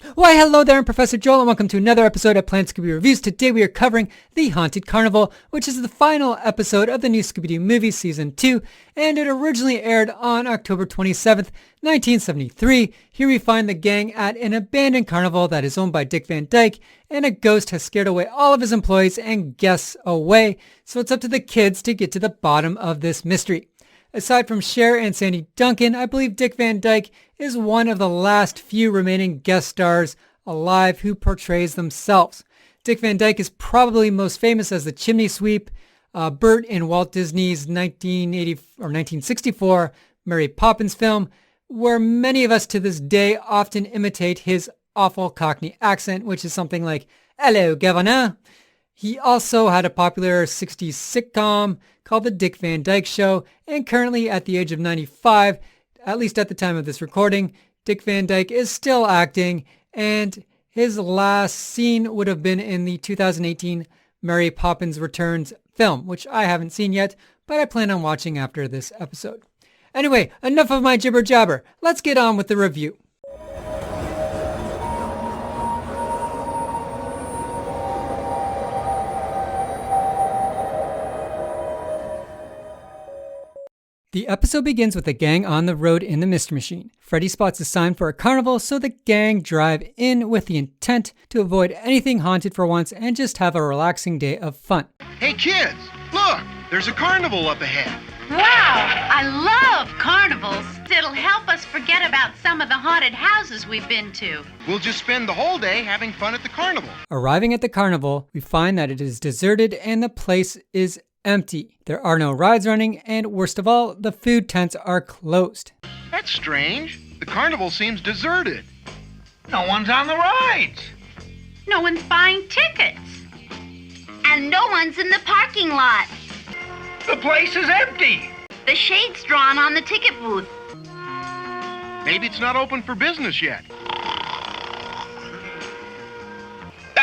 Why, hello there, I'm Professor Joel, and welcome to another episode of Planet Scooby Reviews. Today we are covering The Haunted Carnival, which is the final episode of the new Scooby-Doo Movies Season 2, and it originally aired on October 27th, 1973. Here we find the gang at an abandoned carnival that is owned by Dick Van Dyke, and a ghost has scared away all of his employees and guests away, so it's up to the kids to get to the bottom of this mystery. Aside from Cher and Sandy Duncan, I believe Dick Van Dyke is one of the last few remaining guest stars alive who portrays themselves. Dick Van Dyke is probably most famous as the Chimney Sweep Bert in Walt Disney's 1964 Mary Poppins film, where many of us to this day often imitate his awful cockney accent, which is something like, "Hello, governor." He also had a popular 60s sitcom called The Dick Van Dyke Show, and currently at the age of 95, at least at the time of this recording, Dick Van Dyke is still acting, and his last scene would have been in the 2018 Mary Poppins Returns film, which I haven't seen yet, but I plan on watching after this episode. Anyway, enough of my jibber jabber. Let's get on with the review. The episode begins with the gang on the road in the Mystery Machine. Freddy spots a sign for a carnival, so the gang drive in with the intent to avoid anything haunted for once and just have a relaxing day of fun. Hey kids, look! There's a carnival up ahead. Wow! I love carnivals. It'll help us forget about some of the haunted houses we've been to. We'll just spend the whole day having fun at the carnival. Arriving at the carnival, we find that it is deserted and the place is empty. There are no rides running, and worst of all, the food tents are closed. That's strange. The carnival seems deserted. No one's on the rides. No one's buying tickets. And no one's in the parking lot. The place is empty. The shade's drawn on the ticket booth. Maybe it's not open for business yet.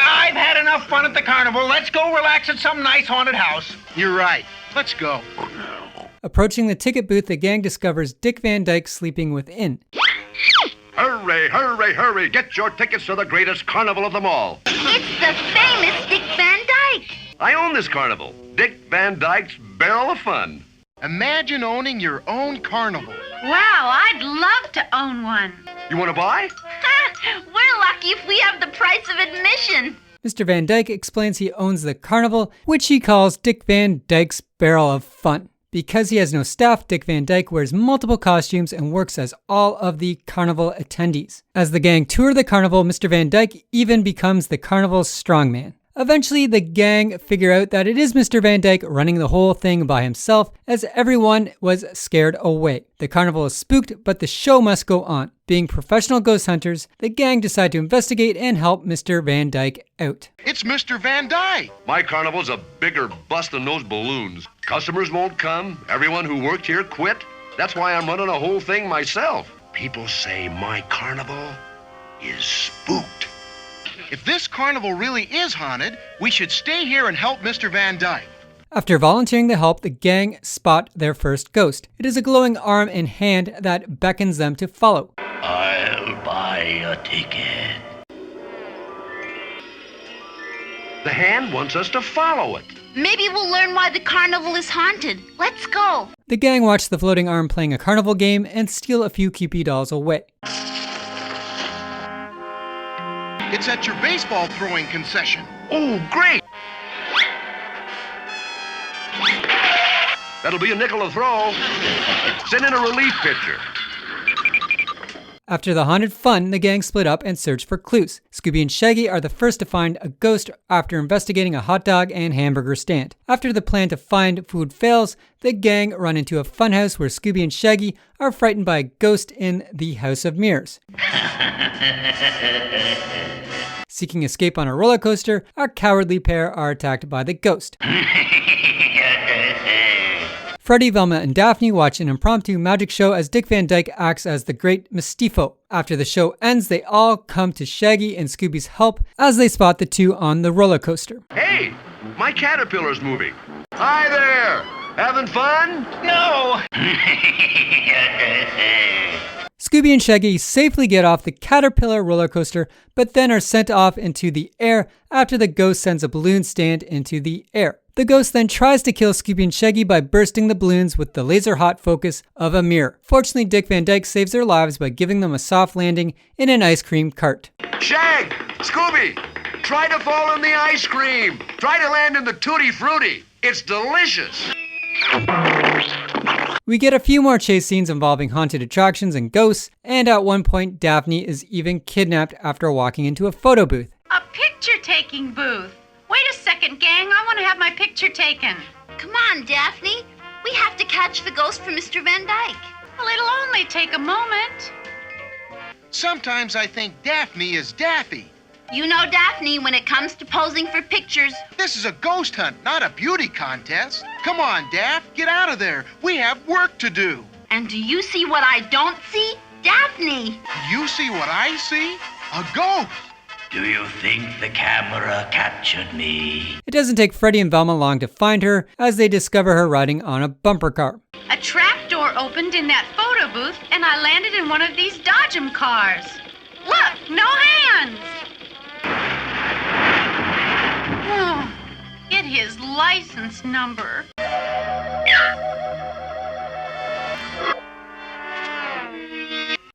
I've had enough fun at the carnival. Let's go relax at some nice haunted house. You're right. Let's go. Approaching the ticket booth, the gang discovers Dick Van Dyke sleeping within. Hurry, hurry, hurry. Get your tickets to the greatest carnival of them all. It's the famous Dick Van Dyke. I own this carnival. Dick Van Dyke's Barrel of Fun. Imagine owning your own carnival. Wow, I'd love to own one. You want to buy? We're lucky if we have the price of admission. Mr. Van Dyke explains he owns the carnival, which he calls Dick Van Dyke's Barrel of Fun. Because he has no staff, Dick Van Dyke wears multiple costumes and works as all of the carnival attendees. As the gang tour the carnival, Mr. Van Dyke even becomes the carnival's strongman. Eventually, the gang figure out that it is Mr. Van Dyke running the whole thing by himself, as everyone was scared away. The carnival is spooked, but the show must go on. Being professional ghost hunters, the gang decide to investigate and help Mr. Van Dyke out. It's Mr. Van Dyke. My carnival's a bigger bust than those balloons. Customers won't come. Everyone who worked here quit. That's why I'm running the whole thing myself. People say my carnival is spooked. If this carnival really is haunted, we should stay here and help Mr. Van Dyke. After volunteering to help, the gang spot their first ghost. It is a glowing arm and hand that beckons them to follow. I'll buy a ticket. The hand wants us to follow it. Maybe we'll learn why the carnival is haunted. Let's go. The gang watch the floating arm playing a carnival game and steal a few Cupid dolls away. It's at your baseball throwing concession. Oh, great! That'll be a nickel a throw. Send in a relief pitcher. After the haunted fun, the gang split up and search for clues. Scooby and Shaggy are the first to find a ghost after investigating a hot dog and hamburger stand. After the plan to find food fails, the gang run into a funhouse where Scooby and Shaggy are frightened by a ghost in the House of Mirrors. Seeking escape on a roller coaster, our cowardly pair are attacked by the ghost. Freddy, Velma, and Daphne watch an impromptu magic show as Dick Van Dyke acts as the Great Mistifo. After the show ends, they all come to Shaggy and Scooby's help as they spot the two on the roller coaster. Hey, my caterpillar's moving. Hi there. Having fun? No. Scooby and Shaggy safely get off the Caterpillar roller coaster, but then are sent off into the air after the ghost sends a balloon stand into the air. The ghost then tries to kill Scooby and Shaggy by bursting the balloons with the laser-hot focus of a mirror. Fortunately, Dick Van Dyke saves their lives by giving them a soft landing in an ice cream cart. Shag! Scooby! Try to fall in the ice cream! Try to land in the Tutti Frutti! It's delicious! We get a few more chase scenes involving haunted attractions and ghosts, and at one point Daphne is even kidnapped after walking into a photo booth. A picture-taking booth. Wait a second, gang. I want to have my picture taken. Come on, Daphne. We have to catch the ghost from Mr. Van Dyke. Well, it'll only take a moment. Sometimes I think Daphne is Daffy. You know Daphne when it comes to posing for pictures. This is a ghost hunt, not a beauty contest. Come on, Daff, get out of there. We have work to do. And do you see what I don't see? Daphne! You see what I see? A ghost. Do you think the camera captured me? It doesn't take Freddy and Velma long to find her as they discover her riding on a bumper car. A trap door opened in that photo booth, and I landed in one of these Dodgem cars. Look, no hands. Oh, get his license number.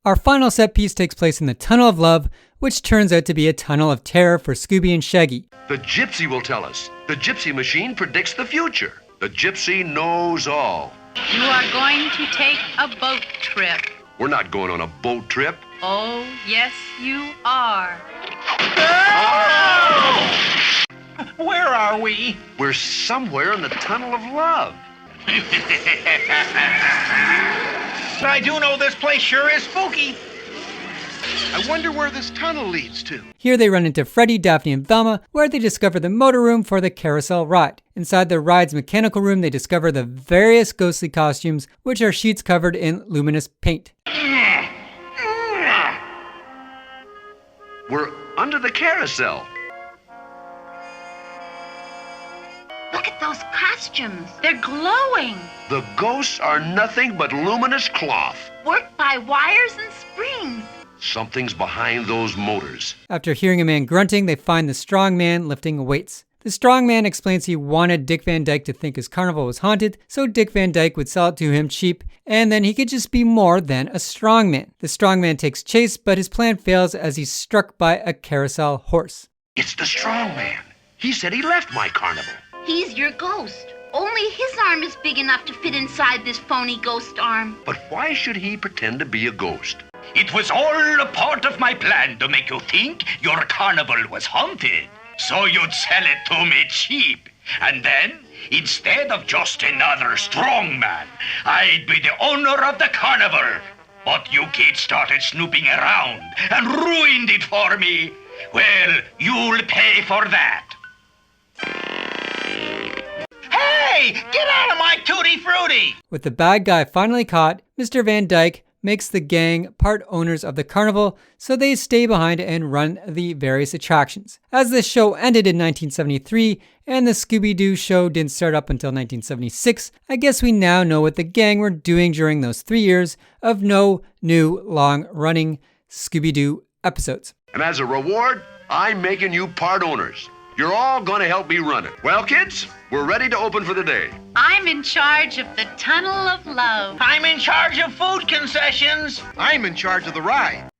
Our final set piece takes place in the Tunnel of Love, which turns out to be a tunnel of terror for Scooby and Shaggy. The gypsy will tell us. The gypsy machine predicts the future. The gypsy knows all. You are going to take a boat trip. We're not going on a boat trip. Oh, yes, you are. Where are we? We're somewhere in the Tunnel of Love. I do know this place sure is spooky. I wonder where this tunnel leads to. Here they run into Freddy, Daphne, and Velma, where they discover the motor room for the carousel ride. Inside the ride's mechanical room, they discover the various ghostly costumes, which are sheets covered in luminous paint. We're under the carousel. Look at those costumes. They're glowing. The ghosts are nothing but luminous cloth. Worked by wires and springs. Something's behind those motors. After hearing a man grunting, they find the strong man lifting weights. The strong man explains he wanted Dick Van Dyke to think his carnival was haunted, so Dick Van Dyke would sell it to him cheap, and then he could just be more than a strong man. The strong man takes chase, but his plan fails as he's struck by a carousel horse. It's the strong man. He said he left my carnival. He's your ghost. Only his arm is big enough to fit inside this phony ghost arm. But why should he pretend to be a ghost? It was all a part of my plan to make you think your carnival was haunted. So you'd sell it to me cheap. And then, instead of just another strong man, I'd be the owner of the carnival. But you kids started snooping around and ruined it for me. Well, you'll pay for that. Hey, get out of my tutti frutti! With the bad guy finally caught, Mr. Van Dyke makes the gang part owners of the carnival, so they stay behind and run the various attractions. As the show ended in 1973 and the Scooby-Doo show didn't start up until 1976, I guess we now know what the gang were doing during those 3 years of no new long-running Scooby-Doo episodes. And as a reward, I'm making you part owners. You're all going to help me run it. Well, kids, we're ready to open for the day. I'm in charge of the Tunnel of Love. I'm in charge of food concessions. I'm in charge of the ride.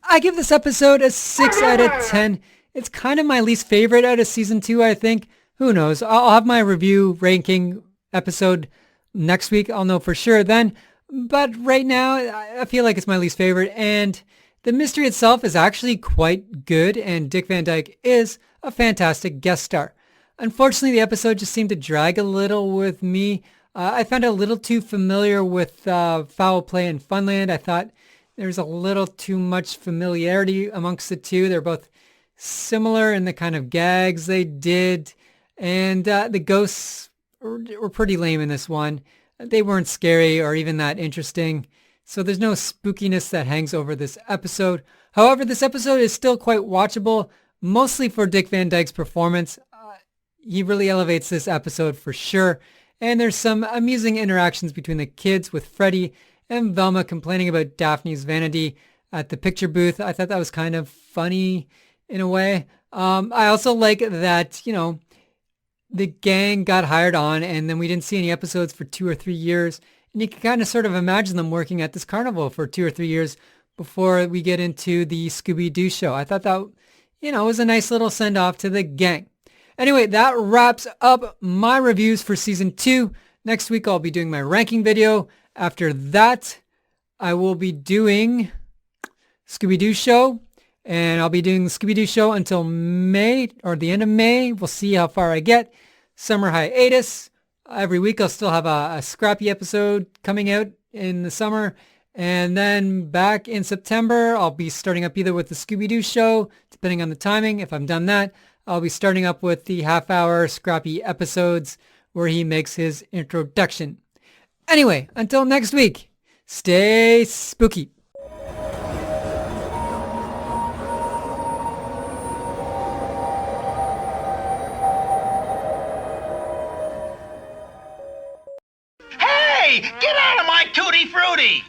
I give this episode a 6 out of 10. It's kind of my least favorite out of season 2, I think. Who knows? I'll have my review ranking episode next week. I'll know for sure then. But right now, I feel like it's my least favorite. And the mystery itself is actually quite good. And Dick Van Dyke is a fantastic guest star. Unfortunately, the episode just seemed to drag a little with me. I found it a little too familiar with Foul Play and Funland. I thought there's a little too much familiarity amongst the two. They're both similar in the kind of gags they did. And the ghosts were pretty lame in this one. They weren't scary or even that interesting. So there's no spookiness that hangs over this episode. However, this episode is still quite watchable, mostly for Dick Van Dyke's performance. He really elevates this episode for sure. And there's some amusing interactions between the kids with Freddy and Velma complaining about Daphne's vanity at the picture booth. I thought that was kind of funny in a way. I also like that, the gang got hired on and then we didn't see any episodes for 2 or 3 years. And you can kind of sort of imagine them working at this carnival for 2 or 3 years before we get into the Scooby-Doo show. I thought that, was a nice little send-off to the gang. Anyway, that wraps up my reviews for season 2. Next week, I'll be doing my ranking video. After that, I will be doing Scooby-Doo show. And I'll be doing the Scooby-Doo show until May or the end of May. We'll see how far I get. Summer hiatus. Every week I'll still have a scrappy episode coming out in the summer. And then back in September, I'll be starting up either with the Scooby-Doo show, depending on the timing. If I'm done that, I'll be starting up with the half-hour scrappy episodes where he makes his introduction. Anyway, until next week, stay spooky. Hey, get out of my tutti frutti!